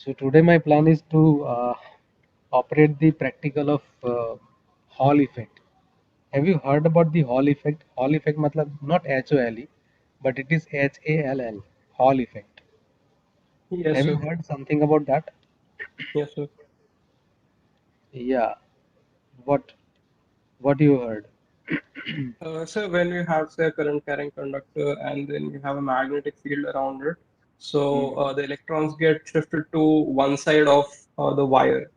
So today my plan is to operate the practical of Hall effect. Have you heard about the Hall effect? Hall effect matlab not HOLE, but it is HALL. Hall effect. Yes, Have you sir. heard something about that? Yes, sir. Yeah. What what you heard? So when we have, say, a current carrying conductor and then you have a magnetic field around it, so Hmm. the electrons get shifted to one side of the wire,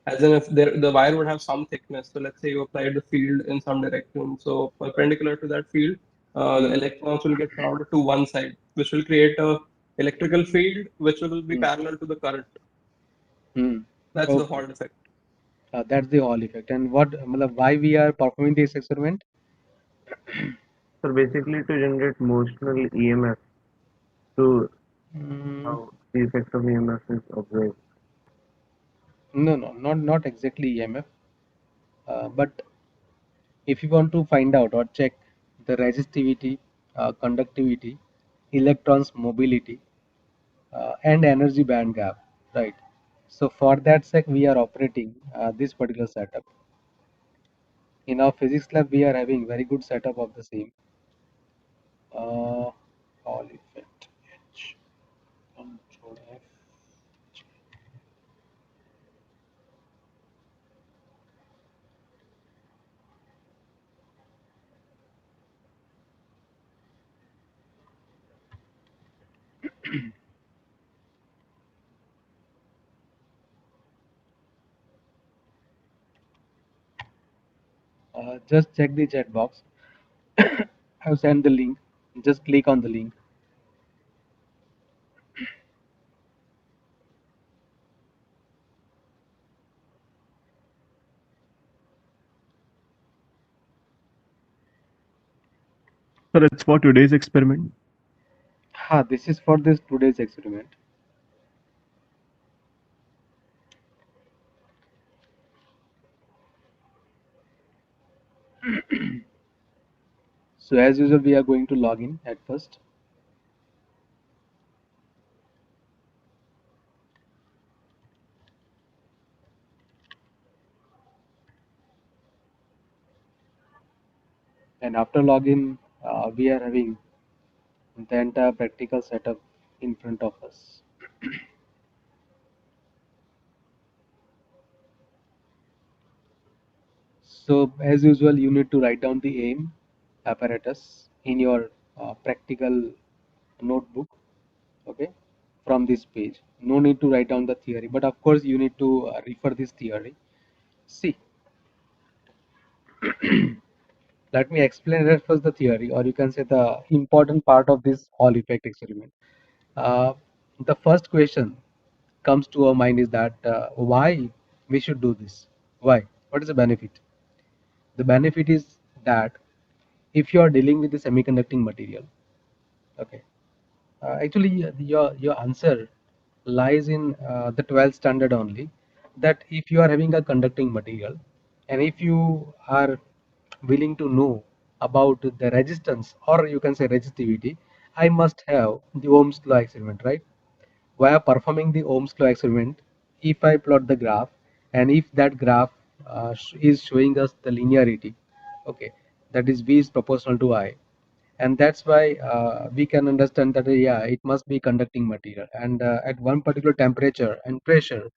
as in if the wire would have some thickness. So let's say you apply the field in some direction, so perpendicular to that field, the Hmm. electrons will get crowded to one side, which will create a electrical field which will be Hmm. parallel to the current. Hmm. That's the Okay. Hall effect. That's the Hall effect. And what matlab, why we are performing this experiment? So basically to generate motional EMF to Mm, how the effect of EMF is observed. no, not exactly EMF. But if you want to find out or check the resistivity, conductivity, electrons mobility, and energy band gap, right? So for that sake, we are operating this particular setup. In our physics lab, we are having very good setup of the same. Uh, Hall effect. H, Control F. Just check the chat box. I've sent the link. Just click on the link. So that's for today's experiment. This is for this today's experiment. So as usual, we are going to log in at first. And after login, we are having the entire practical setup in front of us. So as usual, you need to write down the aim apparatus in your practical notebook, okay, from this page. No need to write down the theory, but of course you need to refer this theory. See, let me explain at first the theory, or you can say the important part of this Hall effect experiment. Uh, the first question comes to our mind is that why we should do this? Why? What is the benefit? The benefit is that if you are dealing with the semiconducting material, okay, actually your answer lies in the 12th standard only. That if you are having a conducting material, and if you are willing to know about the resistance or you can say resistivity, I must have the Ohm's law experiment, right? Via performing the Ohm's law experiment, if I plot the graph and if that graph is showing us the linearity, okay, that is V is proportional to I, and that's why we can understand that yeah, it must be conducting material, and at one particular temperature and pressure,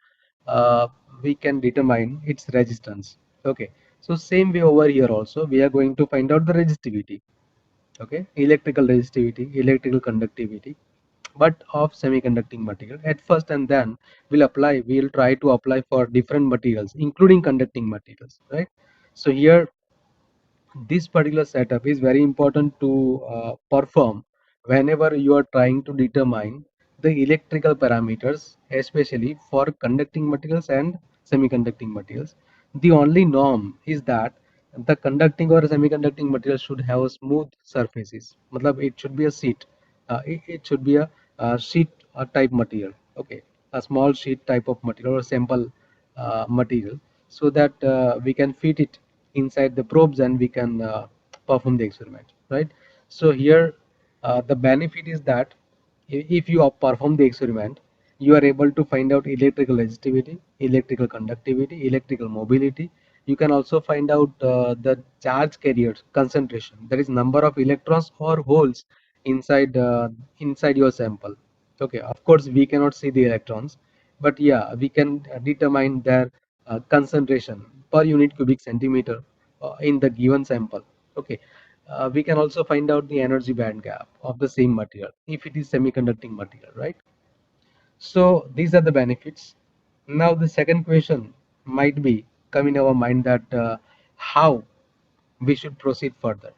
uh, we can determine its resistance. Okay, so same way over here also we are going to find out the resistivity, okay, electrical resistivity, electrical conductivity, but of semiconducting material at first, and then we'll try to apply for different materials including conducting materials, right? So here this particular setup is very important to perform whenever you are trying to determine the electrical parameters, especially for conducting materials and semiconducting materials. The only norm is that the conducting or semiconducting material should have smooth surfaces. Matlab it should be a sheet. It should be a, sheet type material. Okay, a small sheet type of material or sample material, so that we can fit it inside the probes and we can perform the experiment, right? So here the benefit is that if you perform the experiment you are able to find out electrical resistivity, electrical conductivity, electrical mobility. You can also find out the charge carriers concentration, that is number of electrons or holes inside inside your sample. Okay, of course we cannot see the electrons, but yeah, we can determine their concentration per unit cubic centimeter in the given sample. Okay, we can also find out the energy band gap of the same material if it is semiconducting material, right? So these are the benefits. Now the second question might be come in our mind that how we should proceed further.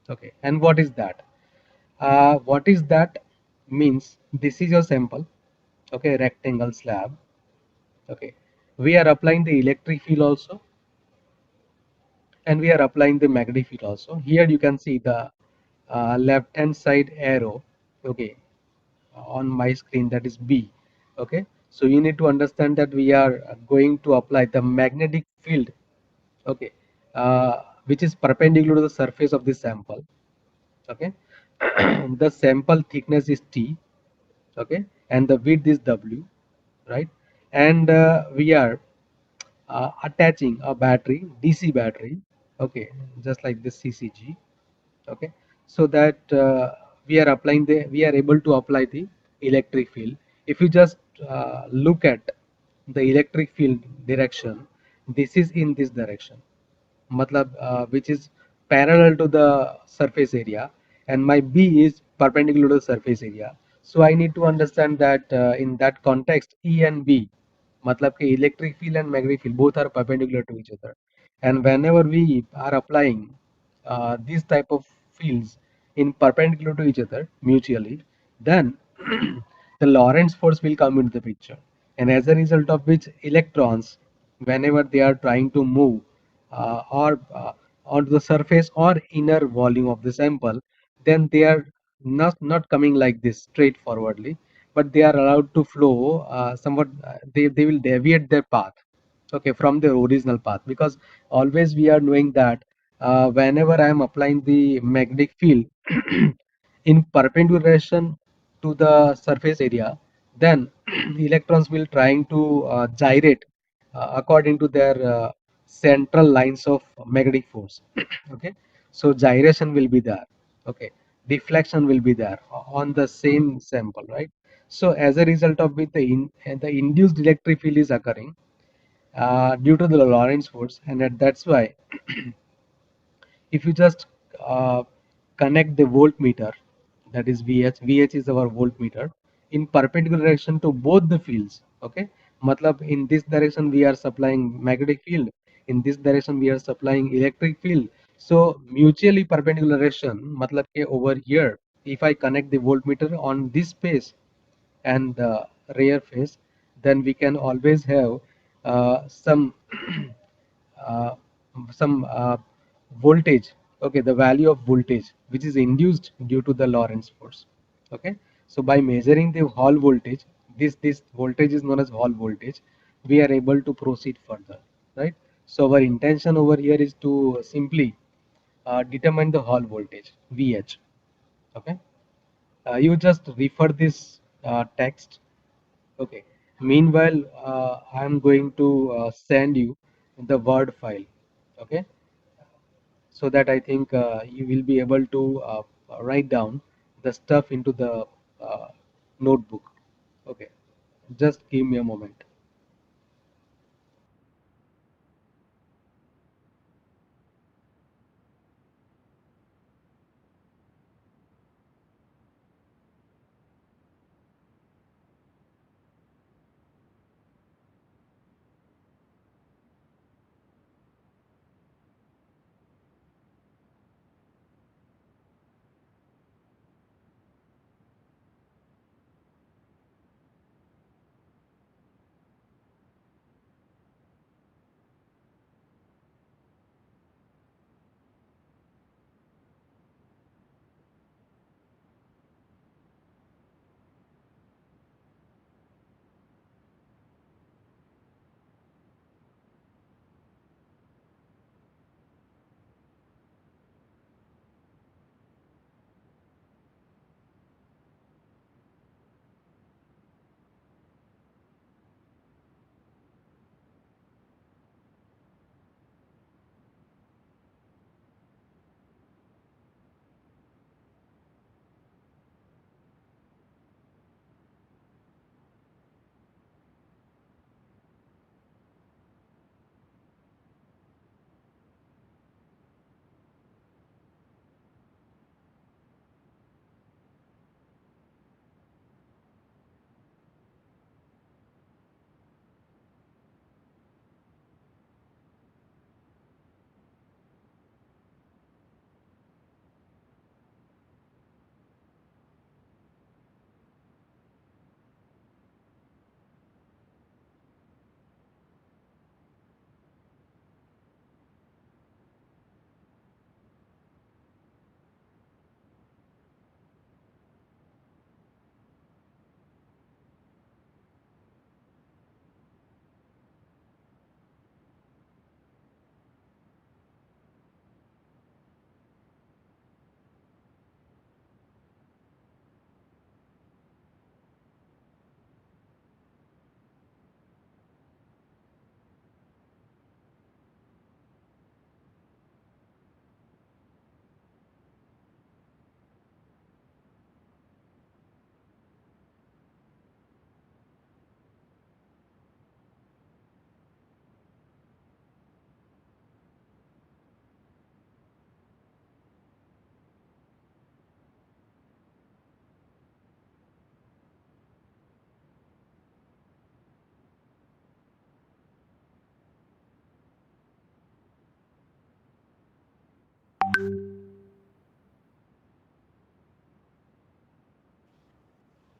Okay, and what is that? What is that means this is your sample. Okay, rectangle slab. Okay, we are applying the electric field also, and we are applying the magnetic field also. Here you can see the left hand side arrow. Okay, on my screen, that is B. Okay, so you need to understand that we are going to apply the magnetic field. Okay, which is perpendicular to the surface of the sample. Okay, the sample thickness is T. Okay, and the width is W, right? And we are attaching a battery, DC battery. Okay, just like this CCG. Okay, so that we are able to apply the electric field. If you just look at the electric field direction, this is in this direction, matlab which is parallel to the surface area, and my B is perpendicular to the surface area. So I need to understand that in that context E and B, matlab ke electric field and magnetic field both are perpendicular to each other, and whenever we are applying these type of fields in perpendicular to each other mutually, then the Lorentz force will come into the picture, and as a result of which electrons, whenever they are trying to move or onto the surface or inner volume of the sample, then they are not coming like this straightforwardly, but they are allowed to flow somewhat. They will deviate their path, okay, from their original path, because always we are knowing that whenever I am applying the magnetic field in perpendicular direction to the surface area, then electrons will trying to gyrate according to their central lines of magnetic force. Okay, so gyration will be there. Okay, deflection will be there on the same sample, right? So as a result of which the induced electric field is occurring due to the Lorentz force, and that's why if you just uh, connect the voltmeter, that is VH is our voltmeter, in perpendicular direction to both the fields. Okay, matlab in this direction we are supplying magnetic field, in this direction we are supplying electric field. So mutually perpendicular direction, matlab ke over here, if I connect the voltmeter on this space and the rear face, then we can always have some uh, some voltage. Okay, the value of voltage which is induced due to the Lorentz force. Okay, so by measuring the hall voltage, this voltage is known as hall voltage, we are able to proceed further, right? So our intention over here is to simply determine the hall voltage VH. Okay, you just refer this text. Okay. Meanwhile, I am going to send you the Word file. Okay, so that I think you will be able to write down the stuff into the uh, notebook. Okay, just give me a moment.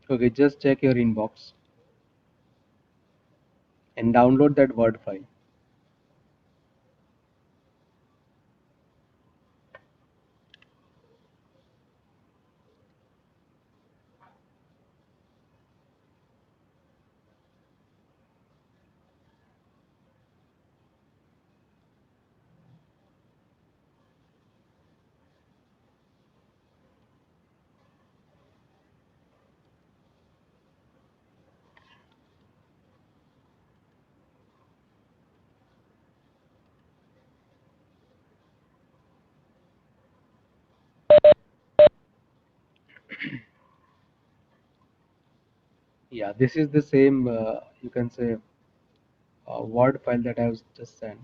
Okay, just check your inbox and download that Word file. Yeah, this is the same, you can say, Word file that I was just sent.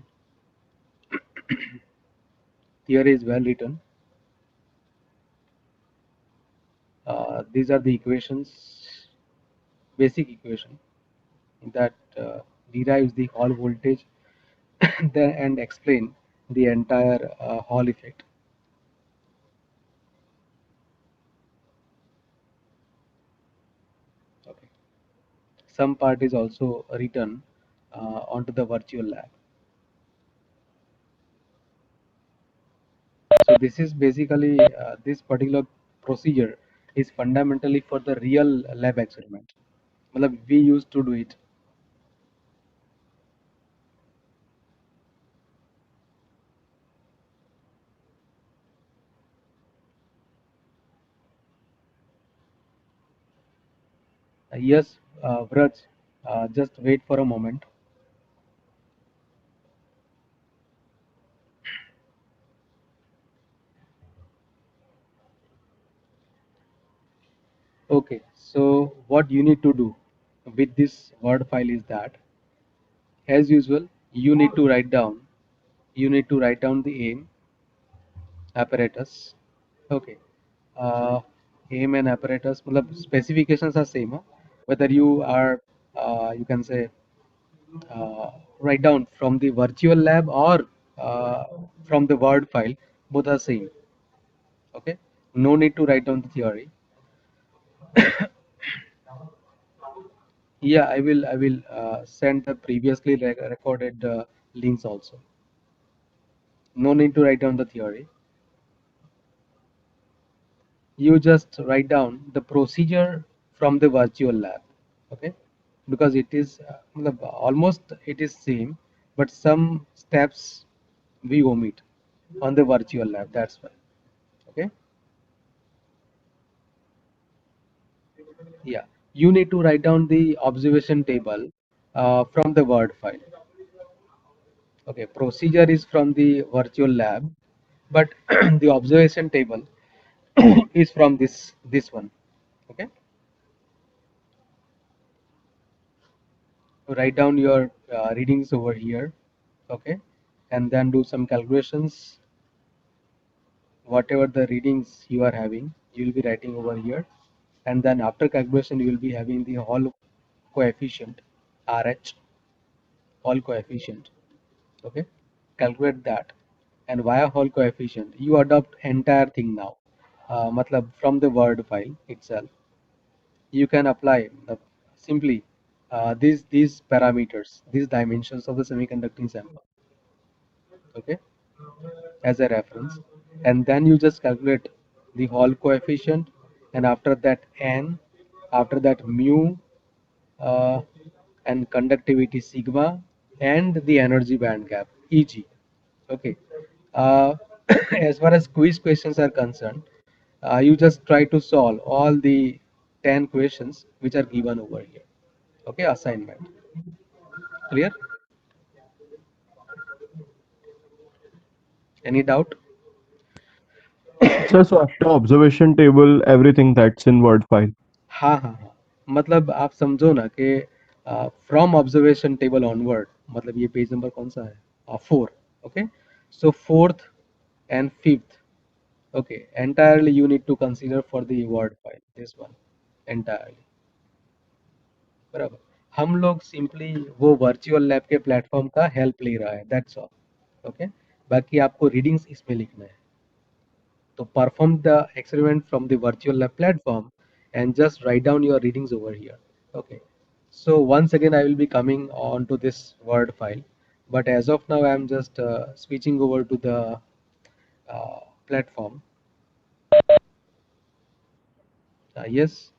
Theory is well written. These are the equations, basic equation that derives the Hall voltage and explain the entire Hall effect. Okay. Some part is also written onto the virtual lab. So this is basically this particular procedure is fundamentally for the real lab experiment. Matlab, we used to do it. Yes, Vraj, just wait for a moment. Okay, so what you need to do with this Word file is that, as usual, you need to write down the aim, apparatus. Okay, uh, aim and apparatus, matlab, specifications are same. Huh? Whether you are, you can say, uh, write down from the virtual lab or uh, from the Word file, both are same. Okay, no need to write down the theory. Yeah, I will send the previously recorded links also. No need to write down the theory. You just write down the procedure from the virtual lab. Okay, because it is almost it is same, but some steps we omit on the virtual lab. That's why. Okay. Yeah, you need to write down the observation table from the Word file. Okay, procedure is from the virtual lab, but the observation table is from this one. Okay, write down your readings over here. Okay, and then do some calculations. Whatever the readings you are having, you will be writing over here, and then after calculation, you will be having the Hall coefficient, RH, Hall coefficient. Okay, calculate that, and via Hall coefficient you adopt entire thing now. Matlab, from the Word file itself you can apply simply these parameters, these dimensions of the semiconducting sample. Okay, as a reference, and then you just calculate the Hall coefficient, and after that n, after that mu, uh, and conductivity sigma, and the energy band gap, EG. Okay. Uh, as far as quiz questions are concerned, you just try to solve all the 10 questions which are given over here. Okay, assignment. Clear? Any doubt? Sir, so after observation table, everything that's in Word file. हाँ हाँ हाँ, मतलब आप समझो ना कि from observation table onward, मतलब ये पेज नंबर कौन सा है, 4. Okay, so fourth and fifth, okay, entirely you need to consider for the word file, this one entirely. बराबर, हम लोग सिंपली वो वर्चुअल लैब के प्लेटफॉर्म का हेल्प ले रहा है, दैट्स ऑल. ओके, बाकी आपको रीडिंग्स इसमें लिखना है. तो perform the experiment from the virtual lab platform and just write down your readings over here. Okay. So once again, I will be coming on to this Word file, but as of now, I'm just switching over to the platform. Yes.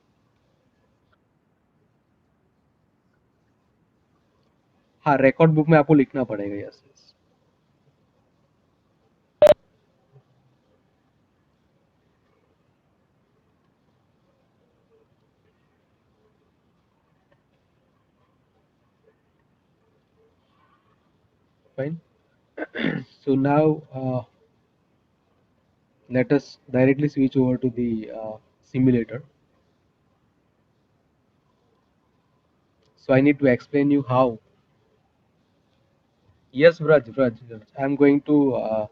हाँ, record book में आपको लिखना पड़ेगा. Yes, yes. Fine. So now let us directly switch over to the simulator. So I need to explain you how. Yes, Vraj, I'm going to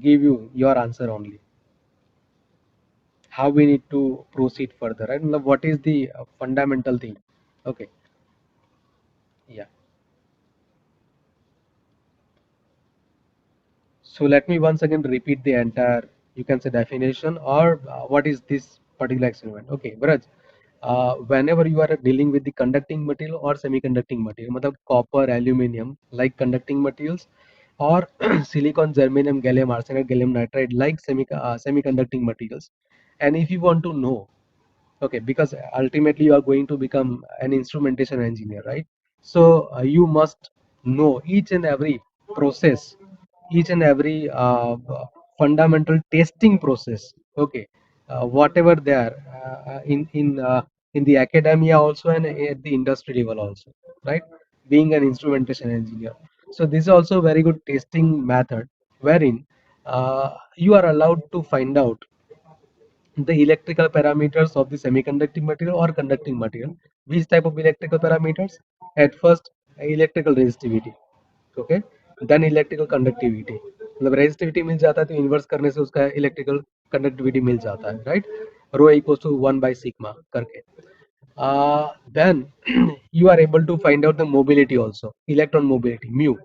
give you your answer only. How we need to proceed further, right? Matlab, what is the fundamental thing? Okay, yeah. So let me once again repeat the entire, you can say, definition, or what is this particular experiment. Okay, Vraj, whenever you are dealing with the conducting material or semiconducting material, matlab copper, aluminium, like conducting materials, or silicon, germanium, gallium arsenide, gallium nitride, like semiconducting materials. And if you want to know, okay, because ultimately you are going to become an instrumentation engineer, right? So you must know each and every process, each and every fundamental testing process. Okay, whatever they are in the academia also, and at the industry level also, right? Being an instrumentation engineer, so this is also a very good testing method, wherein you are allowed to find out the electrical parameters of the semiconducting material or conducting material. Which type of electrical parameters? At first, electrical resistivity. Okay, then electrical conductivity. मतलब resistivity मिल जाता है तो inverse करने से उसका electrical conductivity मिल जाता है, right? Rho equals to 1 by sigma करके. Then you are able to find out the mobility also, electron mobility, mu,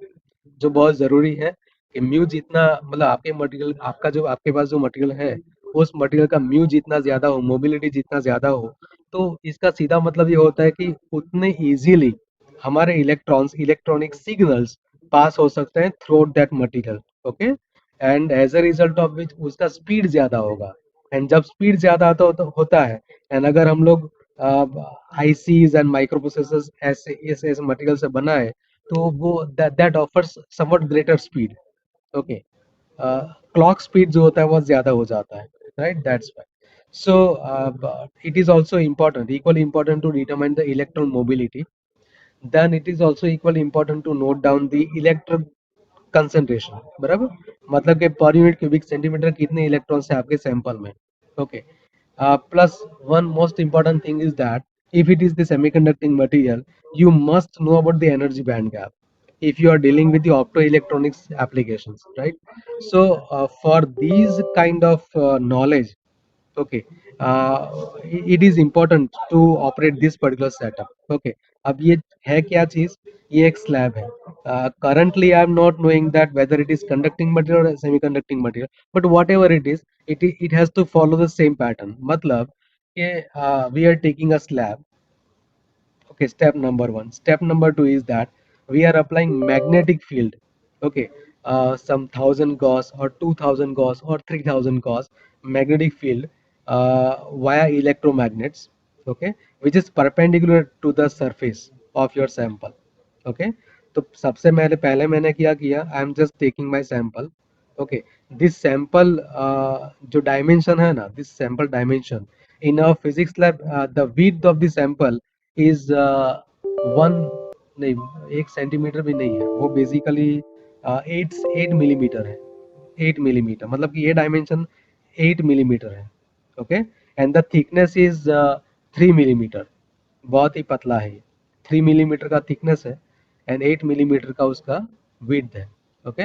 जो बहुत जरूरी है कि म्यू जितना, मतलब आपके मटेरियल, आपका जो आपके पास जो मटेरियल है, उस मटेरियल का म्यू जितना ज्यादा हो, मोबिलिटी जितना ज्यादा हो, तो इसका सीधा मतलब ये होता है कि उतने इजीली हमारे इलेक्ट्रॉन्स, इलेक्ट्रॉनिक सिग्नल्स पास हो सकते हैं through that material. Okay, and as a result of which उसका स्पीड ज्यादा होगा. एंड जब स्पीड ज्यादा होता है, एंड अगर हम लोग आईसीज एंड माइक्रो प्रोसेसर्स ऐसे मटेरियल से बना है, तो वो that offers somewhat greater speed. Okay, clock speed जो होता है वो ज्यादा हो जाता है, right? That's why. So it is also important, equally important to determine the electron mobility. Then it is also equally important to note down the electron concentration. बराबर, मतलब कि पर यूनिट क्यूबिक सेंटीमीटर कितने electrons है आपके sample में. Okay, plus one most important thing is that if it is the semiconducting material, you must know about the energy band gap if you are dealing with the optoelectronics applications, right? So for these kind of knowledge, okay, it is important to operate this particular setup. Okay, अब ये है क्या चीज, ये एक slab है. Currently I am not knowing that whether it is conducting material or semiconducting material, but whatever it is, it has to follow the same pattern. मतलब कि we are taking a slab. Okay, step number one. Step number two is that we are applying magnetic field. Okay, some 1,000 Gauss or 2,000 Gauss or 3,000 Gauss magnetic field via electromagnets. Okay, which is perpendicular to the surface of your sample. Okay, तो सबसे पहले पहले मैंने क्या किया, I am just taking my sample. Okay, this sample जो dimension है ना, this sample dimension in a physics lab, the width of the sample is 1, नहीं 1 सेंटीमीटर भी नहीं है, वो बेसिकली 8 मिलीमीटर है. 8 मिलीमीटर मतलब कि ये डायमेंशन 8 मिलीमीटर है. Okay, and the thickness is 3 millimetre, बहुत ही पतला है. 3 मिलीमीटर का थिकनेस है एंड 8 मिलीमीटर का उसका विड्थ है. ओके,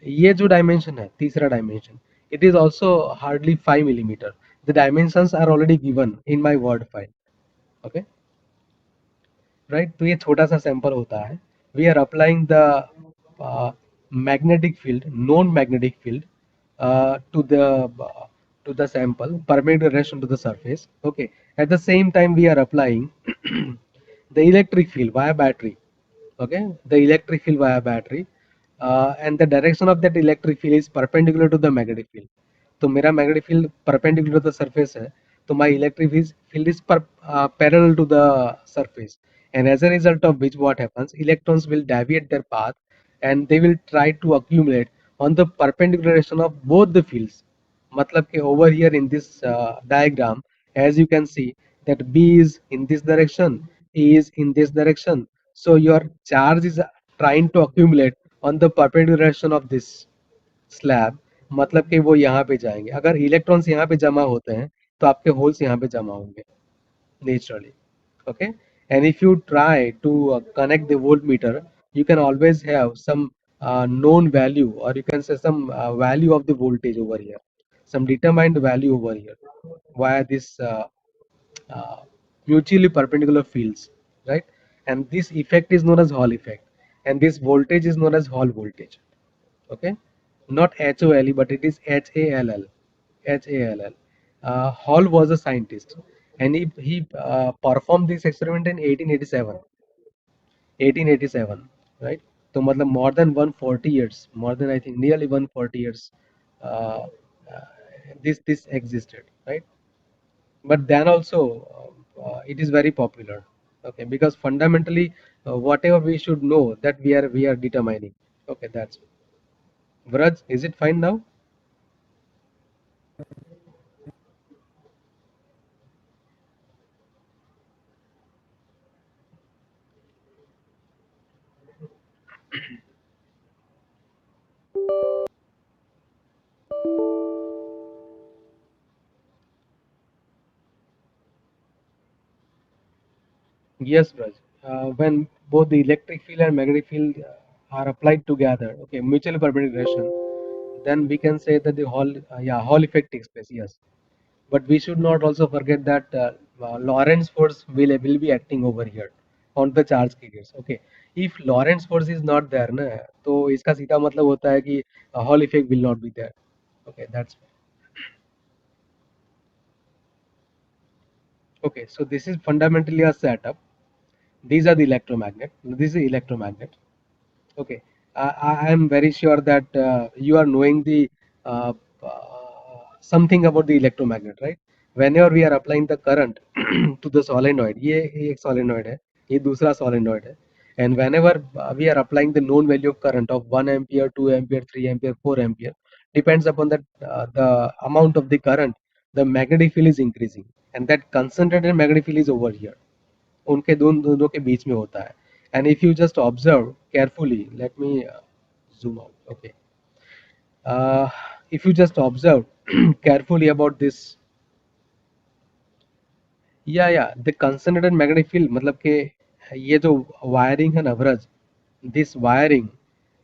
ये जो डायमेंशन है, तीसरा dimension, it is also hardly 5 millimetre. The dimensions are already given in my word file. Okay, right? तो ये छोटा सा सैंपल होता है. We are applying the magnetic field, known magnetic field to the sample, permeate the rest onto the surface. Okay, At the same time, we are applying the electric field via battery. Okay, the electric field via battery, and the direction of that electric field is perpendicular to the magnetic field. तो मेरा magnetic field perpendicular to the surface है, तो my electric field is parallel to the surface, and as a result of which what happens, electrons will deviate their path and they will try to accumulate on the perpendicular direction of both the fields. मतलब कि over here in this diagram, as you can see that B is in this direction, E is in this direction, so your charge is trying to accumulate on the perpendicular direction of this slab, मतलब कि वो यहाँ पे जाएंगे. अगर electrons यहाँ पे जमा होते हैं तो आपके होल्स यहाँ पे जमा होंगे naturally. Okay, and if you try to connect the voltmeter, you can always have some known value, or you can say some value of the voltage over here, some determined value over here via this uh, mutually perpendicular fields, right? And this effect is known as Hall effect, and this voltage is known as Hall voltage. Okay, not HOLE, but it is HALL. HALL. Hall was a scientist, and he performed this experiment in 1887. 1887, right? So, मतलब more than 140 years, more than I think nearly 140 years, uh, uh, this existed, right? But then also it is very popular, okay, because fundamentally whatever we should know that we are determining. Okay, that's Vraj, is it fine now? Yes, Vraj. When both the electric field and magnetic field are applied together, okay, mutually perpendicular direction, then we can say that the Hall effect takes place. Yes, but we should not also forget that Lorentz force will be acting over here on the charge carriers. Okay, if Lorentz force is not there ना, तो इसका सीधा मतलब होता है कि Hall effect will not be there. Okay, that's okay. So this is fundamentally a setup. These are the electromagnet. This is electromagnet. Okay, I am very sure that you are knowing the uh, something about the electromagnet, right? Whenever we are applying the current to the solenoid, ये एक solenoid है, ये दूसरा solenoid है, and whenever we are applying the known value of current of 1 ampere, 2 ampere, 3 ampere, 4 ampere, depends upon that the amount of the current, the magnetic field is increasing, and that concentrated magnetic field is over here. उनके दोनों के बीच में होता है. And if you just observe carefully, let me zoom out. Okay, uh, if you just observe carefully about this, या the concentrated magnetic field, मतलब कि ये जो वायरिंग है ना ब्रज, दिस वायरिंग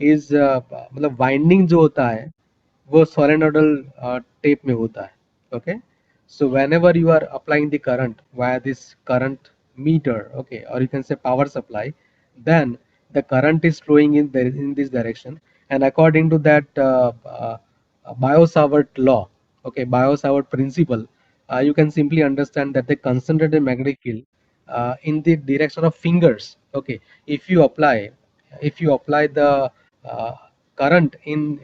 इज मतलब वाइंडिंग जो होता है वो सोलेनोइडल टेप में होता है. Okay, so whenever you are applying the current via this current meter, okay, or you can say power supply, then the current is flowing in this direction, and according to that Biot-Savart law, okay, Biot-Savart principle, you can simply understand that the concentrated magnetic field in the direction of fingers, okay, if you apply the uh, current in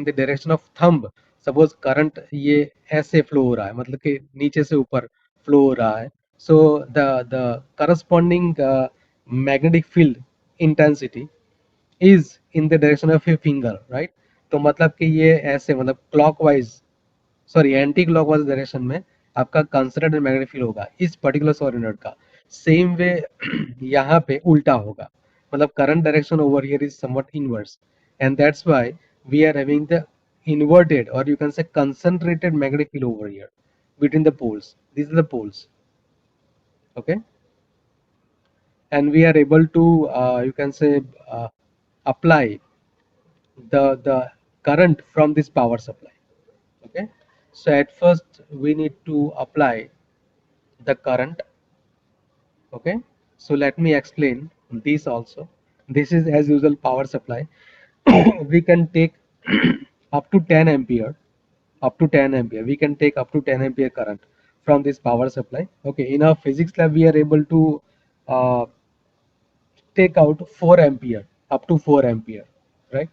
the direction of thumb, suppose current ये ऐसे flow हो रहा है, मतलब कि नीचे से ऊपर फ्लो हो रहा है, so the corresponding magnetic field intensity is in the direction of a finger, right? तो मतलब कि ये ऐसे मतलब clockwise, sorry anti clockwise direction में आपका कंसंट्रेटेड मैग्नेटिक फील्ड होगा इस पर्टिकुलर सोलेनोइड का. सेम वे यहाँ पे उल्टा होगा, मतलब current direction over here is somewhat inverse, and that's why we are having the inverted, or you can say concentrated magnetic field over here between the poles. These are the poles, okay, and we are able to you can say apply the current from this power supply. Okay, so at first we need to apply the current. Okay, so let me explain this also. This is as usual power supply. We can take up to 10 ampere, up to 10 ampere, we can take up to 10 ampere current from this power supply. Okay, in our physics lab we are able to uh, take out 4 ampere, up to 4 ampere, right?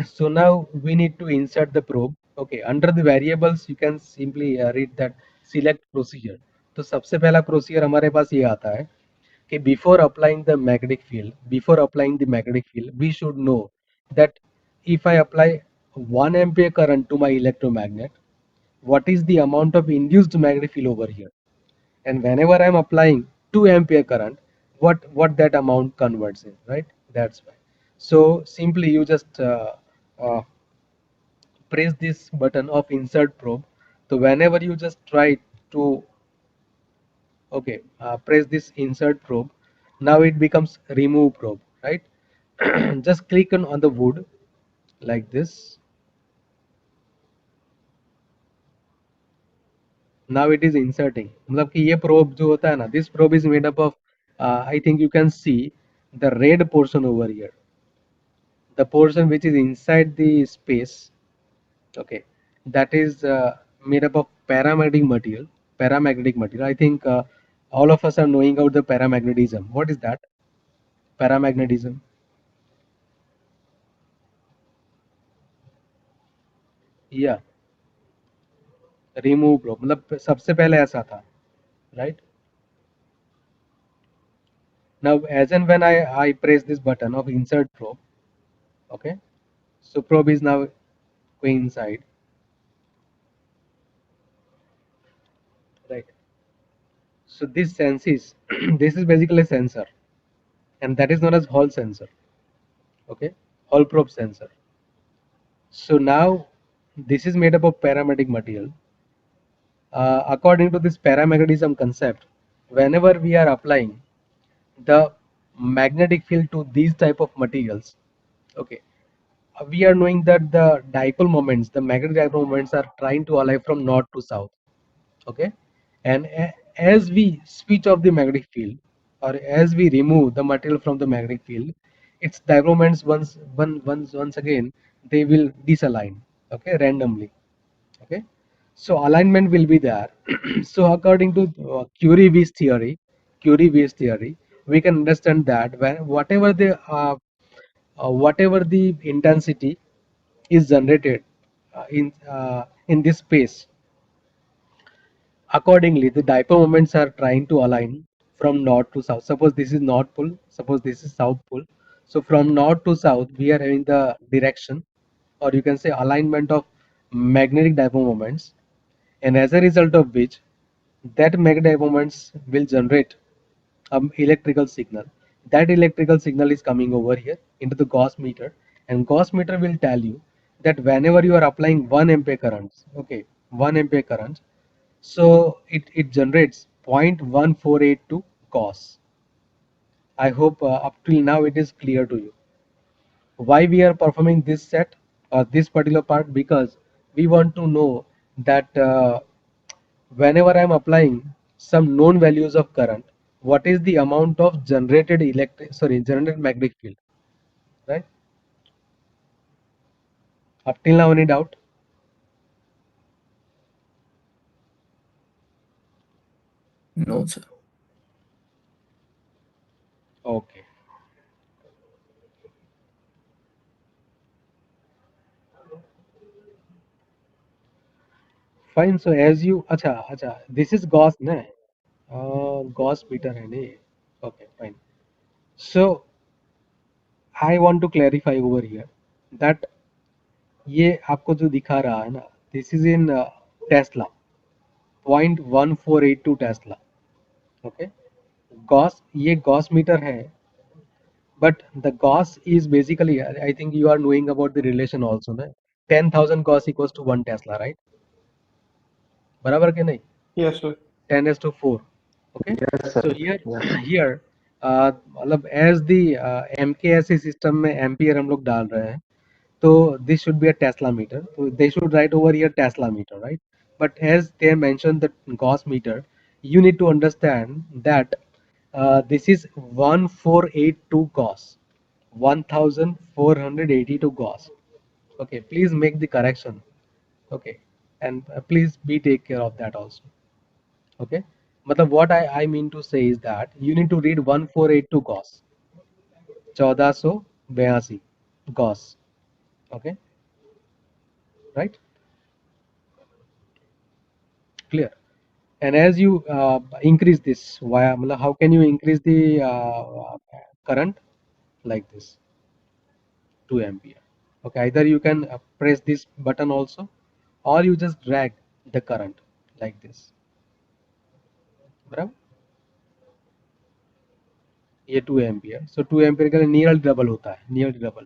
So now we need to insert the probe. Okay, under the variables you can simply read that select procedure. तो सबसे पहला procedure हमारे पास ये आता है कि before applying the magnetic field, we should know that if I apply 1 ampere current to my electromagnet, what is the amount of induced magnetic field over here? And whenever I'm applying 2 ampere current, what that amount converts in, right? That's why. So simply you just uh, press this button of insert probe. So whenever you just try to press this insert probe, now it becomes remove probe, right? Just click on the wood like this. Now it is inserting. मतलब कि ये probe जो होता है ना, this probe is made up of I think you can see the red portion over here, the portion which is inside the space. Okay, that is made up of paramagnetic material. I think all of us are knowing about the paramagnetism. What is that? Paramagnetism. Yeah, remove probe. मतलब सबसे पहले ऐसा था, right? Now as and when I press this button of insert probe, okay, so probe is now going inside, right? So this senses, this is basically a sensor, and that is known as Hall sensor, okay, Hall probe sensor. So now this is made up of paramagnetic material. According to this paramagnetism concept, whenever we are applying the magnetic field to these type of materials, okay, we are knowing that the dipole moments, the magnetic dipole moments are trying to align from north to south, okay, and as we switch off the magnetic field, or as we remove the material from the magnetic field, its dipole moments once again they will disalign, okay, randomly, okay. So alignment will be there. So according to Curie-Weiss theory, we can understand that when whatever the intensity is generated in this space, accordingly the dipole moments are trying to align from north to south. Suppose this is north pole, suppose this is south pole. So from north to south we are having the direction, or you can say alignment of magnetic dipole moments, and as a result of which that magnetic moments will generate an electrical signal. That electrical signal is coming over here into the Gauss meter, and Gauss meter will tell you that whenever you are applying 1 ampere current, okay, 1 ampere current, so it generates 0.1482 Gauss. I hope up till now it is clear to you. Why we are performing this set or this particular part? Because we want to know that whenever I am applying some known values of current, what is the amount of generated magnetic field, right? Up till now, any doubt? No, sir. Okay, fine. So as you, अच्छा, this is Gauss, ना? Gauss meter है नहीं? Okay, fine. So I want to clarify over here that ये आपको जो दिखा रहा है ना, this is in Tesla, 0.1482 Tesla, okay? Gauss, ये Gauss meter है, but the Gauss is basically, I think you are knowing about the relation also, ना? 10,000 Gauss equals to 1 Tesla, right? बराबर के नहीं? Yes, sir. 10⁻⁴, okay? Yes, sir. So here Yeah. here मतलब as the MKSE system में ampere हम लोग डाल रहे हैं, so this should be a Tesla meter. So they should write over here Tesla meter, right? But as they mentioned the Gauss meter, you need to understand that this is 1482 Gauss, 1482 Gauss. Okay, please make the correction. Okay, and please be take care of that also. Okay, मतलब what I mean to say is that you need to read 1482 Gauss, 1482 Gauss. Okay, right? Clear. And as you increase this via, मतलब how can you increase the current like this 2 ampere? Okay, either you can press this button also, or you just drag the current like this. बराबर, ये 2 ampere, so 2 ampere का nearly double होता है, nearly double.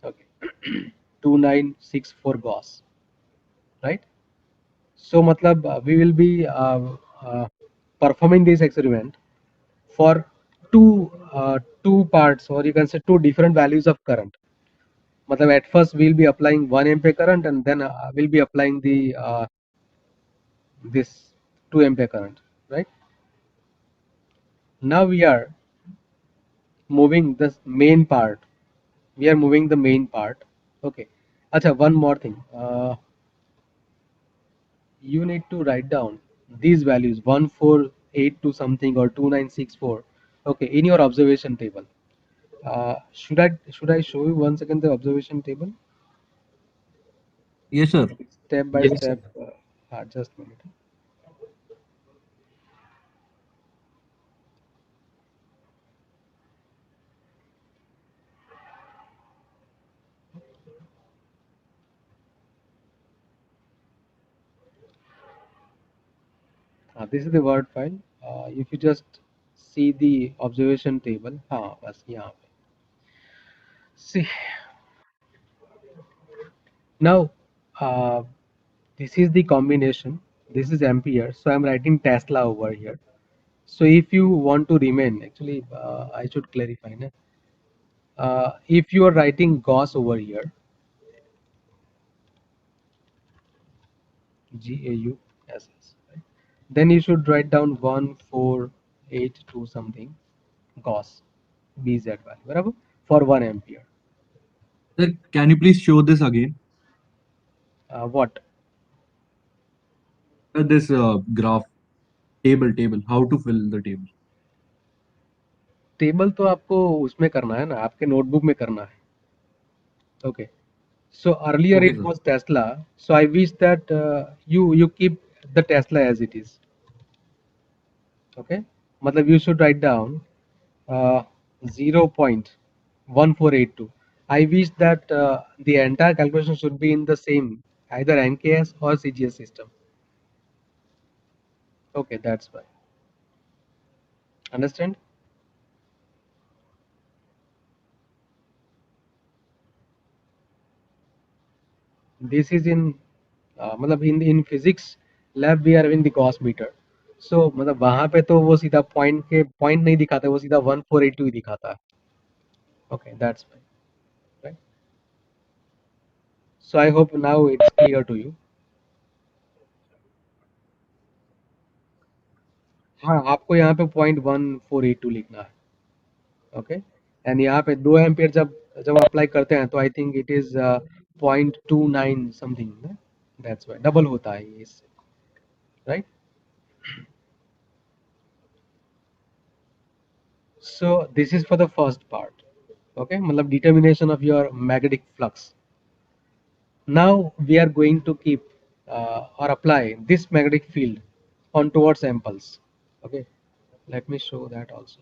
Okay, 2964 gauss, right? So मतलब we will be performing this experiment for two parts, or you can say two different values of current. मतलब at first we'll be applying 1 ampere current, and then we'll be applying the this 2 ampere current, right? Now we are moving the main part. We are moving the main part. Okay. Acha, one more thing. You need to write down these values 1482 something or 2964. Okay, in your observation table. Should I show you once again the observation table Yes, sir. step by Yes, step? Just a minute. This is the word file. If you just see the observation table, बस यहाँ पे. See, now uh, this is the combination. This is ampere, so I'm writing Tesla over here. So if you want to remain, actually, I should clarify. Na? If you are writing Gauss over here, GAUSS, right? Then you should write down 1482 something Gauss BZ value, बराबर? For 1 ampere. Sir, can you please show this again? What? This graph table. How to fill the table? Table तो आपको उसमें करना है ना, आपके notebook में करना है. Okay. So earlier Okay, it sir. was Tesla. So I wish that you keep the Tesla as it is. Okay. मतलब you should write down 0.1482. I wish that the entire calculation should be in the same either NKS or CGS system. Okay, that's why. Understand? This is in मतलब in physics lab we are having the Gauss meter. So मतलब वहाँ पे तो वो सीधा point नहीं दिखाता, वो सीधा 1482 ही दिखाता है. Okay, that's fine. Right? So I hope now it's clear to you. हाँ, आपको यहाँ पे 0.1482 लिखना है. ओके, एंड यहाँ पे 2 एम्पियर जब जब अप्लाई करते हैं तो I think it is 0.29 something. That's why double होता है ये इससे, राइट? So this is for the first part. Okay, मतलब determination of your magnetic flux. Now we are going to keep or apply this magnetic field on towards samples. Okay, let me show that also.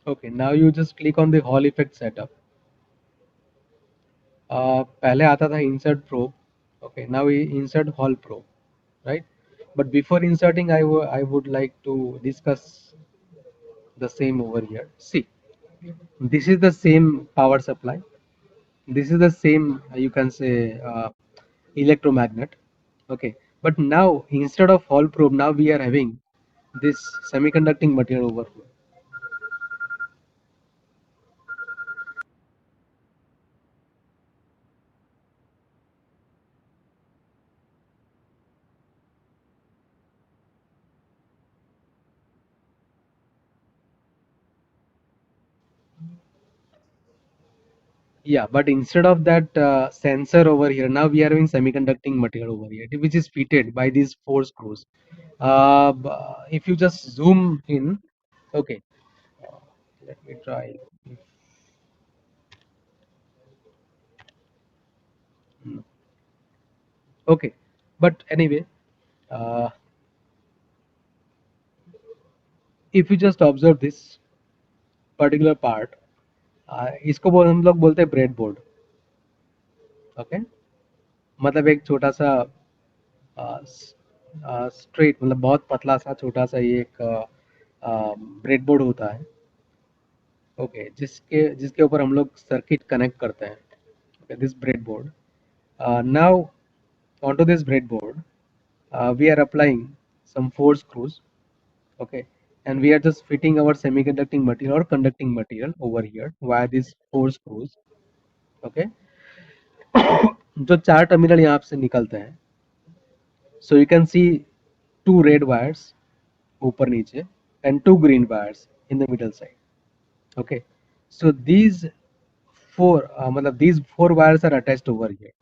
Okay, now you just click on the Hall effect setup. पहले आता था insert probe. Okay, now we insert Hall probe, right? But before inserting, I would like to discuss the same over here. See, this is the same power supply. This is the same you can say electromagnet. Okay, But now instead of hall probe, now we are having this semiconducting material over here. Yeah, but instead of that sensor over here, now we are having semiconducting material over here, which is fitted by these four screws. If you just zoom in, okay, let me try. Hmm. Okay, but anyway, uh, if you just observe this particular part, इसको हम लोग बोलते हैं bread board. Okay, मतलब एक छोटा सा straight, मतलब बहुत पतला सा छोटा सा ये एक ब्रेड बोर्ड होता है. ओके, जिसके जिसके ऊपर हम लोग सर्किट कनेक्ट करते हैं. Okay, this bread board. Now onto this breadboard, we are applying some four screws. Okay, and we are just fitting our semiconducting material or conducting material over here via these four screws. Okay, जो चार terminal यहाँ से निकलते हैं, so you can see two red wires ऊपर नीचे and two green wires in the middle side. Okay, so these four मतलब these four wires are attached over here,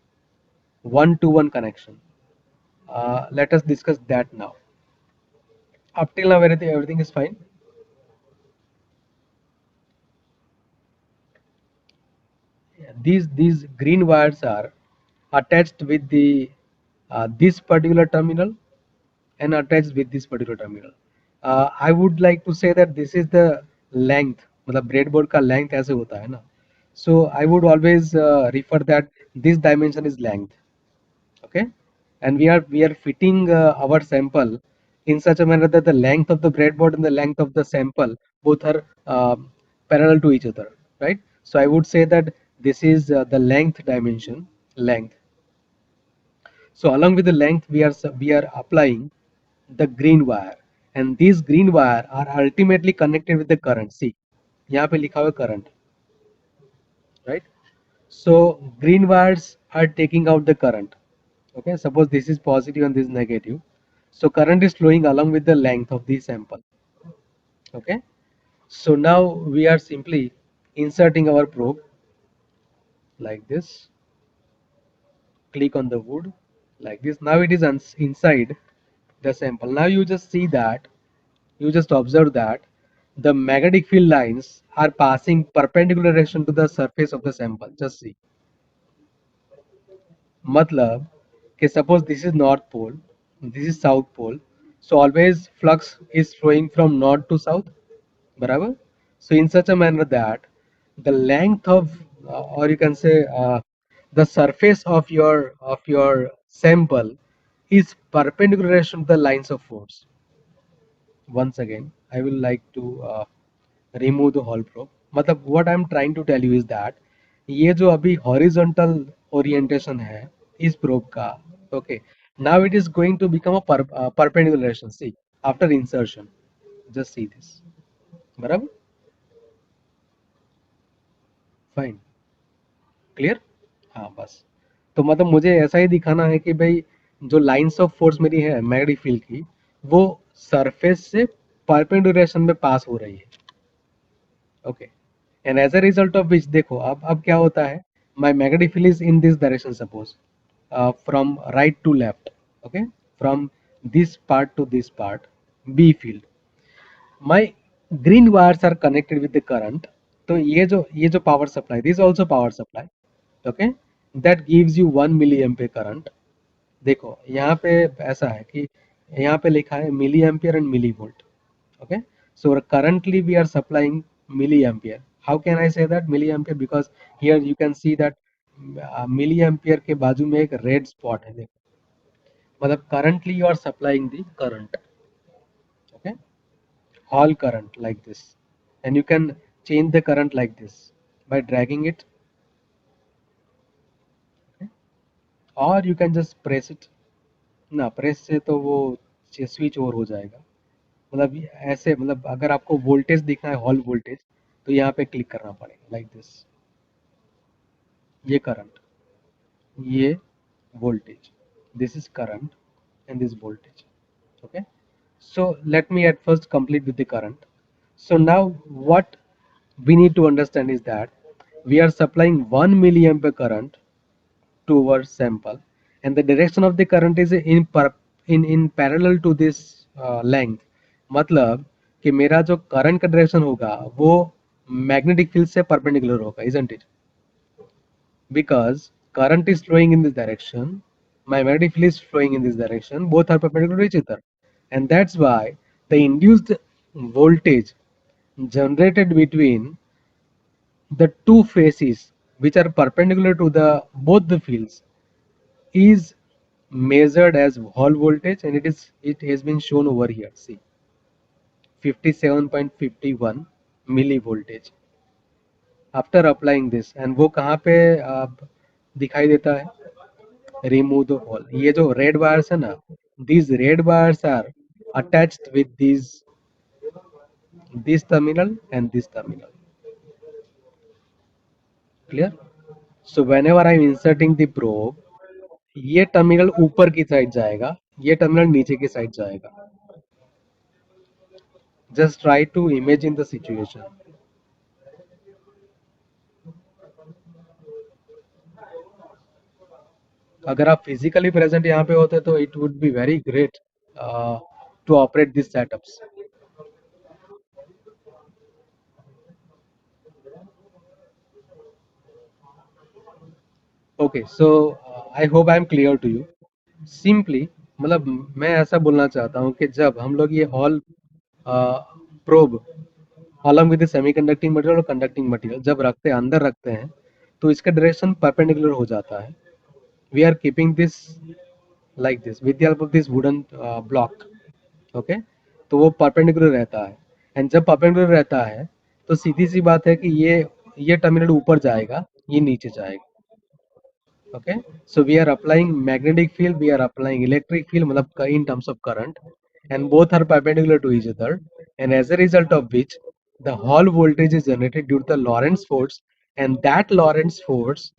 one to one connection. Let us discuss that now. Up till now everything is fine. These green wires are attached with the this particular terminal and attached with this particular terminal. I would like to say that this is the length, मतलब breadboard का length ऐसे होता है ना. So I would always refer that this dimension is length. Okay, and we are fitting our sample in such a manner that the length of the breadboard and the length of the sample both are parallel to each other, right? So I would say that this is the length dimension, length. So along with the length, we are applying the green wire, and these green wire are ultimately connected with the current. See, यहाँ पे लिखा हुआ current, right? So green wires are taking out the current. Okay, suppose this is positive and this is negative. So current is flowing along with the length of the sample. Okay, so now we are simply inserting our probe like this. Click on the wood like this. Now it is inside the sample. Now you just see that, you just observe that the magnetic field lines are passing perpendicular direction to the surface of the sample. Just see. मतलब कि suppose this is north pole, this is south pole, so always flux is flowing from north to south, बराबर. So in such a manner that the length of or you can say the surface of your sample is perpendicular relation to the lines of force. Once again, I will like to remove the hole probe. मतलब what I'm trying to tell you is that ये जो अभी horizontal orientation है इस probe का, okay, now it is going to become a perpendicular relation. See, after insertion, just see this, बराबर, fine, clear. हाँ बस, तो मतलब मुझे ऐसा ही दिखाना है कि भाई जो लाइंस ऑफ फोर्स मेरी है मैग्नेटिक फील्ड की, वो सरफेस से परपेंडिकुलर डायरेक्शन में पास हो रही है. Okay, and as a result of which देखो अब क्या होता है, my magnetic field is in this direction, suppose from right to left. Okay, from this part to this part, B field. My green wires are connected with the current. तो ये जो power supply, this also power supply. Okay, that gives you 1 milli ampere current. देखो यहाँ पे ऐसा है कि यहाँ पे लिखा है milli ampere and milli volt. Okay, so currently we are supplying milliampere. How can I say that milliampere? Because here you can see that milliampere के बाजू में एक red spot है, देखो, मतलब currently you are supplying the current. Okay, all current like this, and you can change the current like this by dragging it. Okay, or you can just press it. ना press से तो वो switch over हो जाएगा। मतलब ऐसे, मतलब अगर आपको वोल्टेज दिखना है, हॉल वोल्टेज, तो यहाँ पे क्लिक करना पड़ेगा लाइक दिस। ये करंट, ये voltage, this is current, and this voltage. Okay, so let me at first complete with the current. So now what we need to understand is that we are supplying 1 milliampere current to our sample, and the direction of the current is in parallel to this length. मतलब कि मेरा जो current का direction होगा वो magnetic field से perpendicular होगा, isn't it? Because current is flowing in this direction, my magnetic field is flowing in this direction, both are perpendicular to each other, and that's why the induced voltage generated between the two faces which are perpendicular to the both the fields is measured as Hall voltage, and it has been shown over here. See, 57.51 millivoltage after applying this, and वो कहाँ पे दिखाई देता है? Remove the hole. ये जो red wires है ना, these red wires are attached with this terminal and this terminal. Clear? So whenever I'm inserting the probe, ये टर्मिनल ऊपर की साइड जाएगा, ये टर्मिनल नीचे की साइड जाएगा. Just try to imagine the situation. अगर आप physically present यहाँ पे होते तो it would be very great to operate these setups. Okay, so I hope I am clear to you. Simply, मतलब मैं ऐसा बोलना चाहता हूँ कि जब हम लोग ये hall probe along with semiconducting material और कंडक्टिंग मटेरियल जब रखते हैं, अंदर रखते हैं, तो इसका डायरेक्शन परपेंडिकुलर हो जाता है. We are keeping this like this with the help of this wooden block. Okay, तो वो परपेंडिकुलर रहता है, एंड जब परपेंडिकुलर रहता है तो सीधी सी बात है कि ये टर्मिनल ऊपर जाएगा, ये नीचे जाएगा. Okay, so we are applying magnetic field, we are applying electric field, मतलब in terms of current, and both are perpendicular to each other, and as a result of which the Hall voltage is generated due to the Lorentz force, and that Lorentz force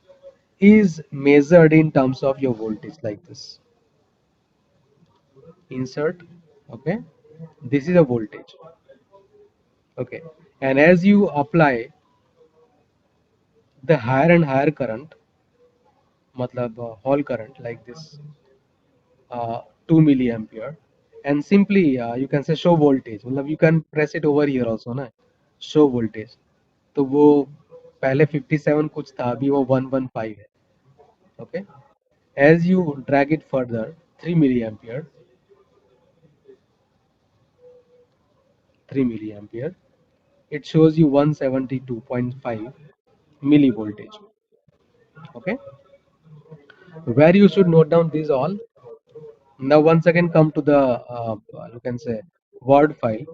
is measured in terms of your voltage like this. Insert. Okay, this is a voltage. Okay, and as you apply the higher and higher current, मतलब Hall current like this, 2 milliampere, and simply you can say show voltage, मतलब you can press it over here also ना, show voltage. तो वो पहले 57 कुछ था, अभी वो 115 है. Okay, as you drag it further 3 milliampere, 3 milliampere, it shows you 172.5 millivoltage. Okay, where you should note down these all. Now once again come to the you can say word file.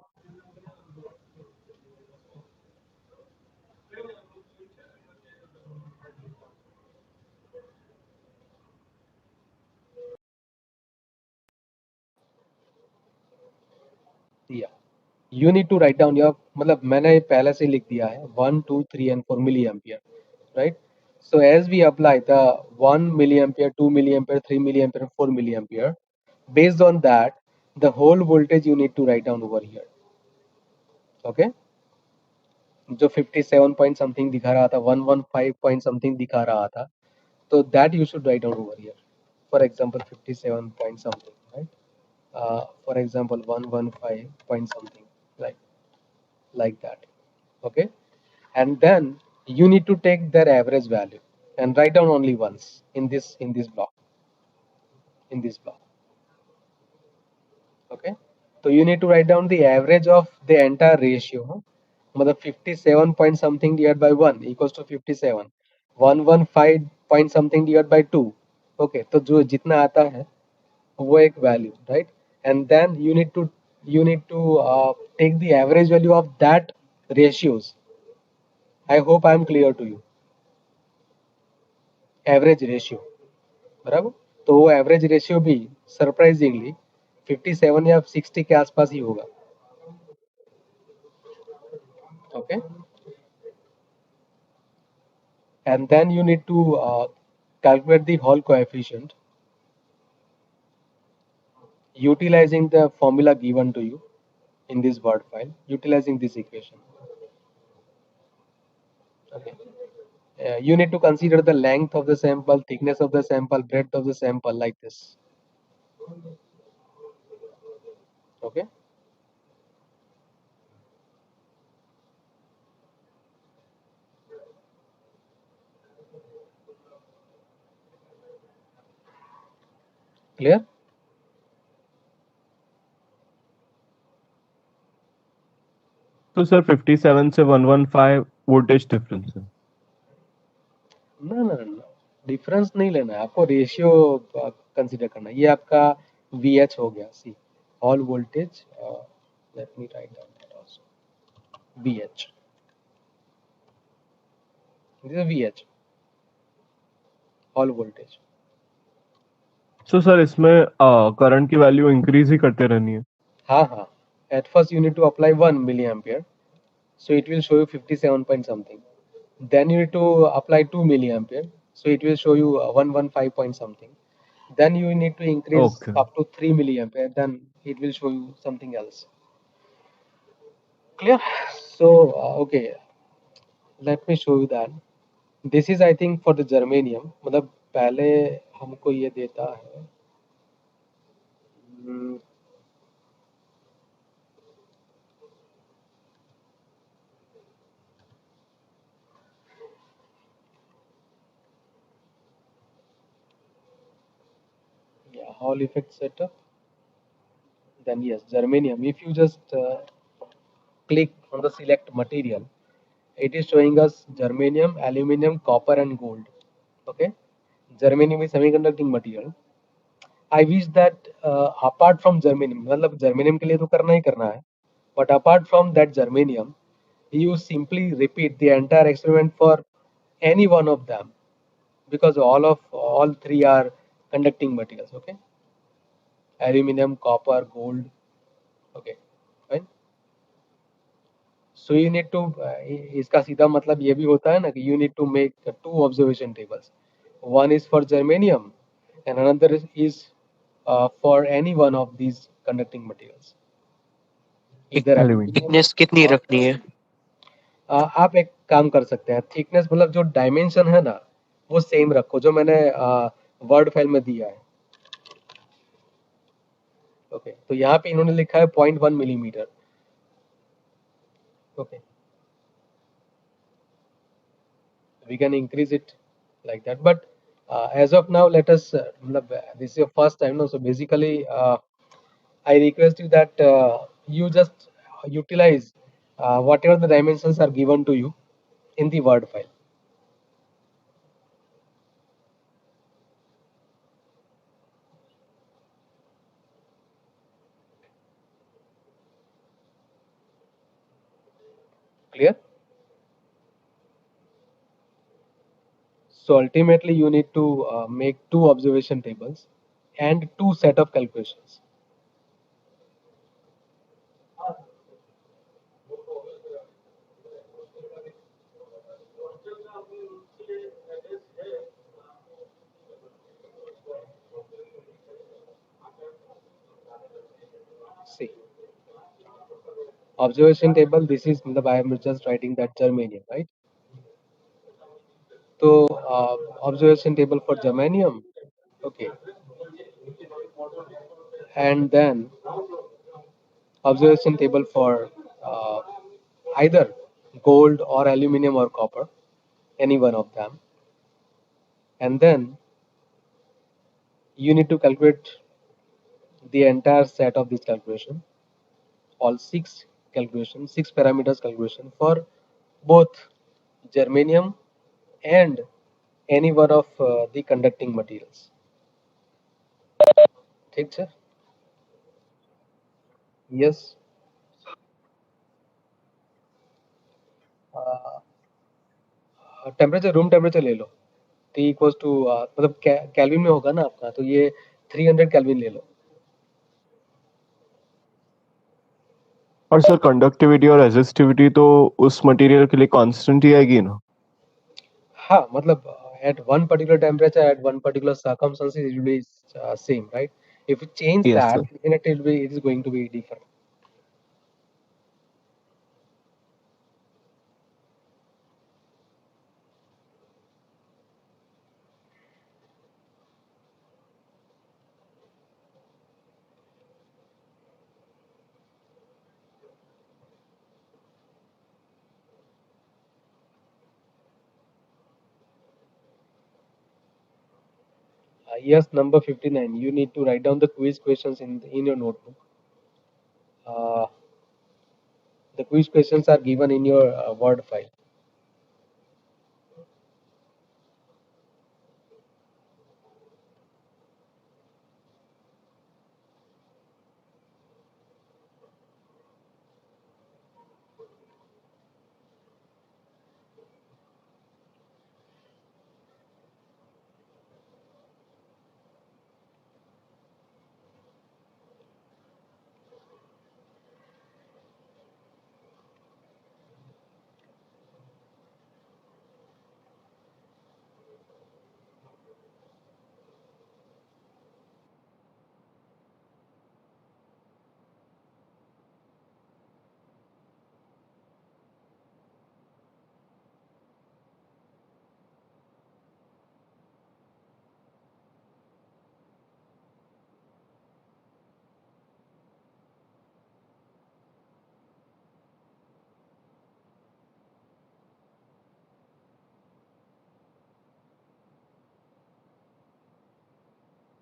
Yeah, you need to write down your, मतलब मैंने पहले से लिख दिया है 1 2 3 and 4 milliampere, right? So as we apply the 1 milliampere, 2 milliampere, 3 milliampere, 4 milliampere, based on that the whole voltage you need to write down over here. Okay, जो 57 point something दिखा रहा था, 115 point something दिखा रहा था, तो that you should write down over here. For example 57 point something, right? For example 115 point something, like that. Okay, and then you need to take their average value and write down only once in this block, okay. So you need to write down the average of the entire ratio, huh? मतलब 57 point something divided by 1 equals to 57, 115 point something divided by 2. Okay, तो जो जितना आता है वो एक value, right? And then you need to take the average value of that ratios. I hope I am clear to you. Average ratio, बराबर. तो वो एवरेज रेशियो भी सरप्राइजिंगली 57 या 60 के आसपास ही होगा. Okay, and then you need to calculate the Hall coefficient utilizing the formula given to you in this word file, utilizing this equation. Okay. You need to consider the length of the sample, thickness of the sample, breadth of the sample, like this. Okay. Clear? तो sir 57 से 115 voltage difference है. ना difference नहीं लेना है आपको, ratio consider करना है. ये आपका VH हो गया. See all voltage, let me write down that also. VH, this is VH, all voltage. So sir इसमें करंट की वैल्यू इंक्रीज ही करते रहनी है. हाँ, at first you need to apply 1 milliampere, so it will show you 57 point something. Then you need to apply 2 milliampere, so it will show you 115 point something. Then you need to increase Okay. up to 3 milliampere, then it will show you something else. Clear? So okay, let me show you that. This is I think for the germanium. मतलब पहले हमको ये देता है yeah, Hall effect setup. Then yes, germanium. If you just click on the select material, it is showing us germanium, aluminum, copper and gold. Okay, germanium is semiconducting material. I wish that apart from germanium, मतलब germanium के लिए तो करना ही करना है, but apart from that germanium, you simply repeat the entire experiment for any one of them, because all three are conducting materials. Okay, aluminum, copper, gold. Okay, fine. So you need to इसका सीधा मतलब ये भी होता है ना कि you need to make two observation tables. One is for germanium and another is for any one of these conducting materials. Either Aluminum. Thickness कितनी रखनी है? आप एक काम कर सकते हैं, थिकनेस मतलब जो डायमेंशन है ना वो सेम रखो जो मैंने वर्ड फाइल में दिया है. ओके, तो यहाँ पे इन्होंने लिखा है 0.1 millimetre. Okay, we can increase it like that, but as of now let us this is your first time, no? So basically I request you that you just utilize whatever the dimensions are given to you in the word file. Clear? So ultimately you need to make two observation tables and two set of calculations. See, observation table, this is I am just writing that germanium, right? So observation table for germanium. Okay, and then observation table for either gold or aluminum or copper, any one of them. And then you need to calculate the entire set of this calculation, all six calculations, 6 parameters calculation for both germanium and any one of the conducting materials. ठीक sir? Yes. Temperature, room temperature ले लो. T equals to मतलब kelvin में होगा ना आपका, तो ये 300 kelvin ले लो। और सर कंडक्टिविटी और रेजिस्टिविटी तो उस मटेरियल के लिए कांस्टेंट ही आएगी ना? हाँ, मतलब at one particular temperature, at one particular circumstances, it will be same, right? If you change Yes, that, sir. definitely it is going to be different. Yes, number 59. You need to write down the quiz questions in your notebook. Uh, the quiz questions are given in your Word file.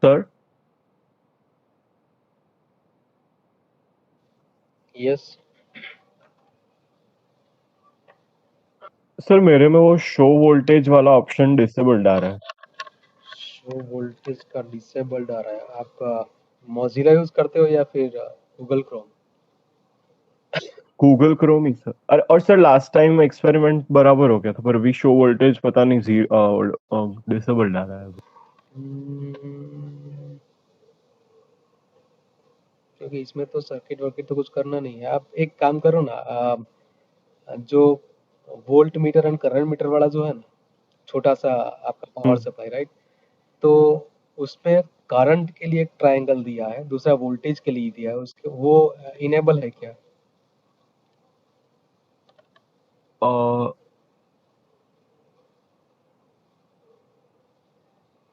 Sir Yes. Sir मेरे में वो show voltage वाला option disabled आ रहा है। Show voltage का disabled आ रहा है। आप मोजिला यूज करते हो या फिर गूगल क्रोम? गूगल क्रोम ही सर। और सर लास्ट टाइम एक्सपेरिमेंट बराबर हो गया था, पर अभी शो वोल्टेज पता नहीं डिसेबल्ड आ रहा है। क्योंकि इसमें तो सर्किट वर्किट तो कुछ करना नहीं है। आप एक काम करो ना, जो volt meter and current meter वाला जो है ना, छोटा सा आपका पावर सप्लाई, राइट? तो उसमें करंट के लिए एक ट्रायंगल दिया है, दूसरा वोल्टेज के लिए दिया है, उसके वो इनेबल है क्या? अ,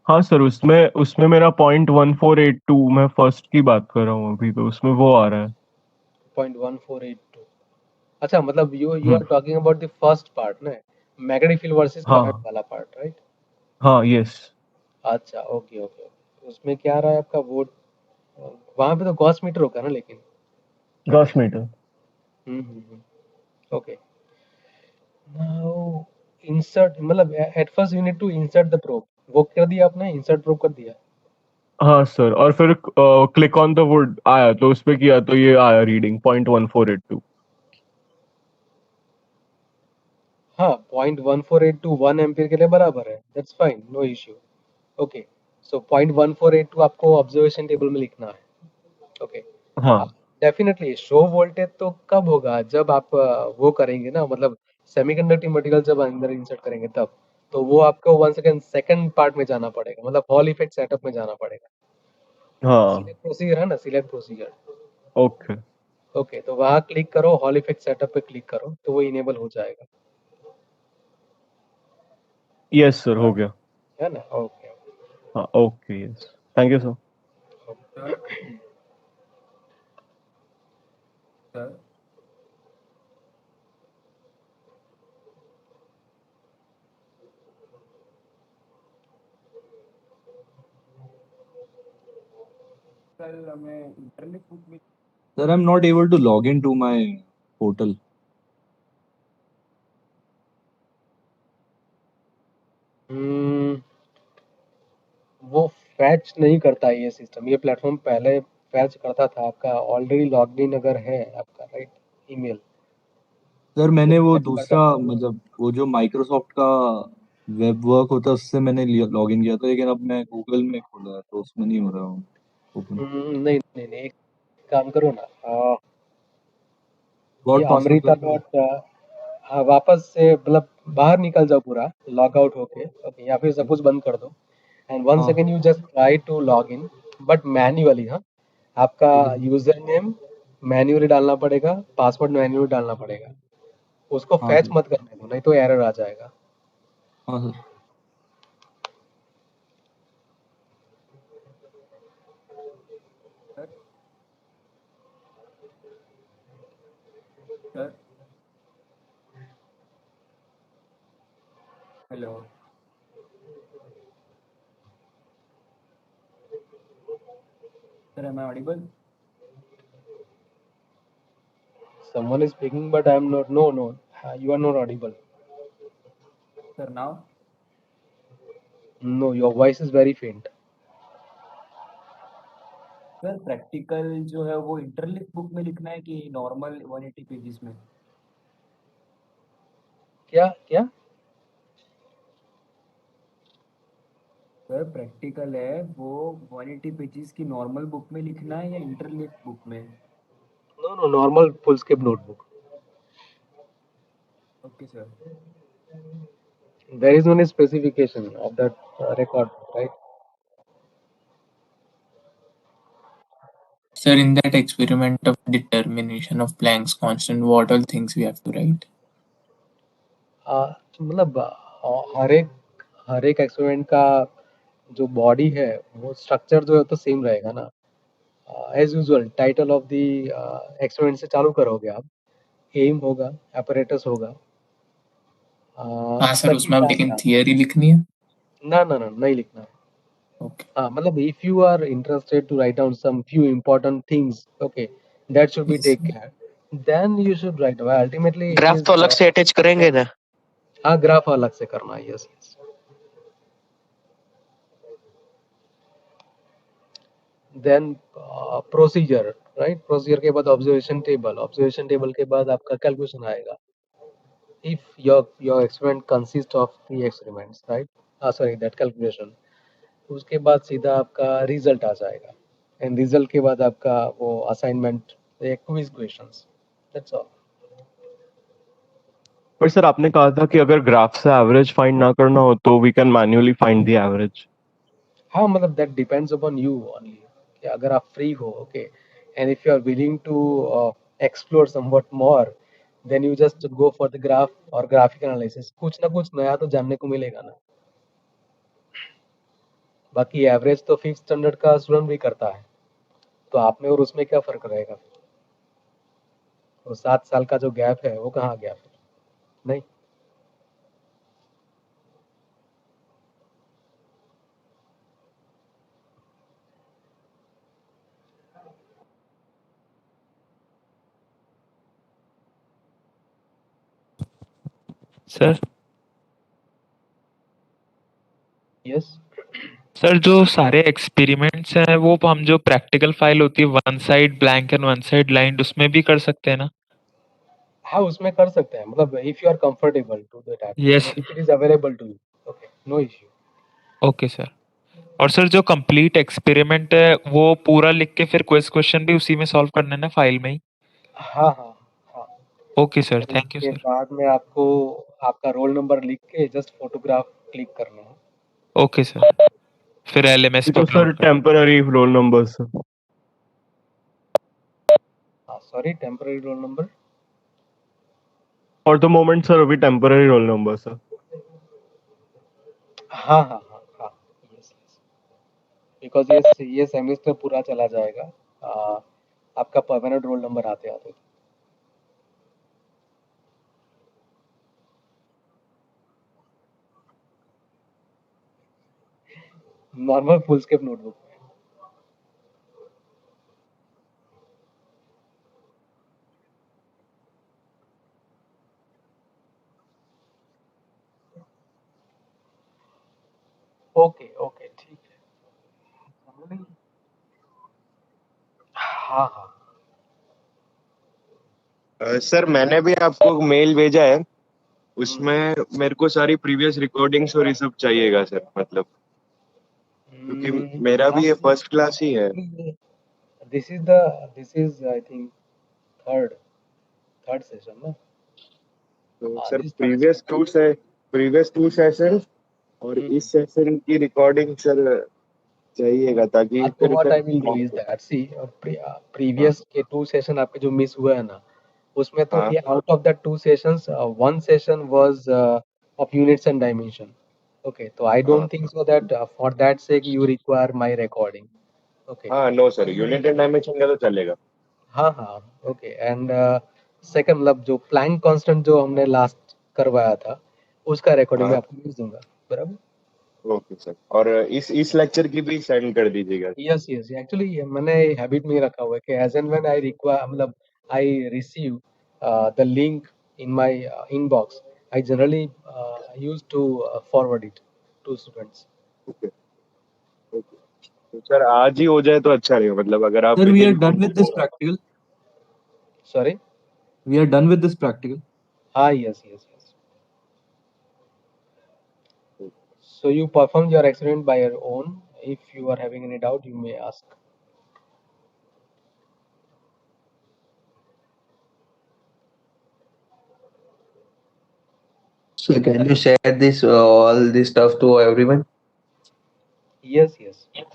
हाँ सर, उसमें उसमें मेरा 0.1482, मैं फर्स्ट की बात कर रहा हूँ अभी, तो उसमें वो आ रहा है। 0.1482। अच्छा, मतलब you are talking about the first part ना, मैग्नेटिक फील्ड वर्सेस करंट हाँ वाला पार्ट, राइट? हाँ, यस। अच्छा, ओके ओके। उसमें क्या आ रहा है आपका वोट? वहां पे तो गॉस मीटर होगा ना, लेकिन 10 मीटर। ओके। नाउ इंसर्ट, मतलब at first you need to insert the probe. वो कर दिया आपने, इंसर्ट प्रोब कर दिया? हाँ सर, और फिर क्लिक ऑन द वुड आया, तो उस पे किया तो ये आया रीडिंग 0.1482। हाँ, 0.1482 1 एम्पियर के लिए बराबर है, that's fine, no issue. Okay, so 0.1482 आपको ऑब्जर्वेशन टेबल में लिखना है। ओके, हाँ डेफिनेटली शो वोल्टेज तो कब होगा, जब आप वो करेंगे ना, मतलब सेमीकंडक्टिंग मटेरियल जब अंदर इंसर्ट करेंगे तब। तो वो आपको वन सेकेंड सेकंड पार्ट में जाना पड़ेगा, मतलब हॉल इफेक्ट सेटअप में जाना पड़ेगा। हाँ, सिलेक्ट प्रोसीजर है ना, सिलेक्ट प्रोसीजर। ओके। ओके, तो वहाँ क्लिक करो, हॉल इफेक्ट सेटअप पे क्लिक करो, तो वो इनेबल हो जाएगा, यस सर, हो गया। है ना? ओके। हाँ okay, yes, thank you sir. Sir, I'm not able to log into my portal. वो फैच नहीं करता है ये सिस्टम, ये प्लेटफॉर्म पहले फैच करता था। आपका ऑलरेडी लॉग्ड इन अगर है आपका, राइट, ईमेल, सर तो मैंने वो fetch कर दूसरा, सकता है। मतलब वो जो माइक्रोसॉफ्ट का वेब वर्क होता है उससे मैंने लॉग इन किया था, लेकिन अब मैं गूगल में खोला है तो उसमें नहीं हो रहा हूँ ओपन। नहीं नहीं नहीं, एक काम करो ना, ये व्हाट पासवर्ड अमृता करके? डॉट, हाँ वापस से मतलब बाहर निकल जाओ पूरा, लॉग आउट होके, ओके, या फिर सब कुछ बंद कर दो, एंड वंस हाँ again you just try to log in, but manually. हाँ, आपका ठीक है। यूजर नेम मैन्युअली डालना पड़ेगा, पासवर्ड मैन्युअली डालना पड़ेगा, उसको हाँ फैच सर। मत करने दो, नहीं तो एरर आ जाएगा। हाँ sir. Sir sir hello sir, am I audible? Someone is speaking, but I am not. No, no, you are not audible. Sir now? No, your voice is very faint. Sir practical जो है वो interlink book में लिखना है कि normal 180 pages में? क्या क्या? सर प्रैक्टिकल है वो 180 पेजेस की नॉर्मल बुक में लिखना है या इंटरलिंक बुक में? No, no, normal full script notebook. Okay sir. There is no any specification of that record, right? Sir, in that experiment of determination of Planck's constant, what all things we have to write? मतलब हर एक experiment का जो body है, वो structure जो है तो same रहेगा ना। As usual title of the experiment से चालू करोगे आप, एम होगा, apparatus होगा, हाँ सर, सभी उसमें अब डालना लेकिन है। थियरी लिखनी है। ना ना ना, नहीं लिखना है। ओके। मतलब if you are interested to write down some few important things, okay, that should be Yes, take sir. care, then you should write. Ultimately it graph is तो अलग से अटैच करेंगे ना? हाँ, ग्राफ अलग से करना है, yes yes. Then procedure, right, procedure के बाद ऑब्जर्वेशन टेबल, ऑब्जर्वेशन टेबल के बाद आपका कैलकुलेशन आएगा, if your experiment consists of 3 experiments, right, sorry, that calculation, उसके बाद सीधा आपका रिजल्ट आ जाएगा, एंड रिजल्ट के बाद आपका वो assignment, quiz questions, that's all. पर सर आपने कहा था कि अगर ग्राफ से एवरेज फाइंड ना करना हो तो we can manually find the average. हाँ, मतलब that depends upon you only, कि अगर आप फ्री हो, okay, and if you are willing to explore something more, then you just go for the graph और ग्राफिक एनालिसिस, कुछ ना कुछ नया तो जानने को मिलेगा ना। बाकी एवरेज तो फिफ्थ स्टैंडर्ड का स्टूडेंट भी करता है, तो आप में और उसमें क्या फर्क रहेगा फिर? वो 7 साल का जो गैप है वो कहाँ गया फिर? नहीं। Sir yes. सर, जो सारे एक्सपेरिमेंट्स हैं वो हम जो प्रैक्टिकल फाइल होती है, one side blank and one side lined, उसमें भी कर सकते हैं ना? हाँ, उसमें कर सकते हैं, मतलब if you are comfortable to that, yes if it is available to you, okay, no issue. Okay sir. और सर जो कंप्लीट एक्सपेरिमेंट है वो पूरा लिख के फिर क्विज क्वेश्चन भी उसी में सॉल्व करना है ना, फाइल में ही? हाँ हाँ हाँ। ओके सर, और थैंक यू उसके सर। बाद में आपको आपका रोल नंबर लिख के जस्ट फोटोग्राफ क्लिक करना है। ओके सर, फिर एलएमएस ये पे तो सर अपलोड कर। Temporary roll numbers. हाँ, sorry, temporary roll number. For the moment sir अभी टेम्पररी रोल नंबर सर। हाँ हाँ हाँ हाँ, यस यस, बिकॉज ये सेमेस्टर पूरा चला जाएगा, आपका परमानेंट रोल नंबर आते आते। Normal foolscap notebook. Okay okay, ठीक है। हाँ हाँ। सर मैंने भी आपको मेल भेजा है। उसमें मेरे को सारी प्रीवियस रिकॉर्डिंग्स और ये सब चाहिएगा सर, मतलब क्योंकि मेरा भी ये फर्स्ट क्लास ही है। this is I think third third session ना. तो हाँ, sir this is third session. Previous two session और हम्म. इस सेशन की रिकॉर्डिंग सर चाहिएगा, ताकि तो फिर what sir I will do is that see हाँ previous के 2 सेशन आपके जो मिस हुए हैं ना, उसमें तो हाँ out of that 2 sessions, 1 session was of units and dimension. Okay, so I हाँ don't think so that for that sake you require my recording. Okay. हाँ, no sir, unit and dimension का तो चलेगा। हाँ हाँ. ओके. एंड सेकंड मतलब जो Planck constant जो हमने लास्ट करवाया था, उसका रिकॉर्डिंग मैं हाँ आपको भेज दूंगा. बराबर. ओके सर, और इस लेक्चर की भी सेंड कर दीजिएगा। Yes yes. एक्चुअली मैंने हैबिट में रखा हुआ है कि as and when I require मतलब I receive the link in my inbox, I generally use to forward it to students. Okay okay, तो सर आज ही हो जाए तो अच्छा रहेगा, मतलब अगर आप Sir, with we are in done with this practical. Sorry. We are done with this practical. हाँ. Yes yes yes. So you perform your experiment by your own. If you are having any doubt, you may ask. So can you share this all this stuff to everyone? Yes, yes. Yes,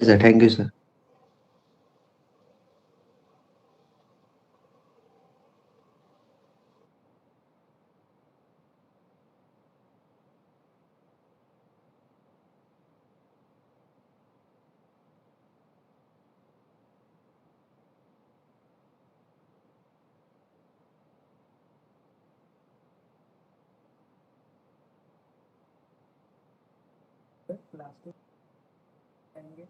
sir. Thank you, sir. Plastic पहनेंगे.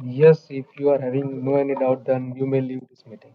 Yes, if you are having no any doubt, then you may leave this meeting.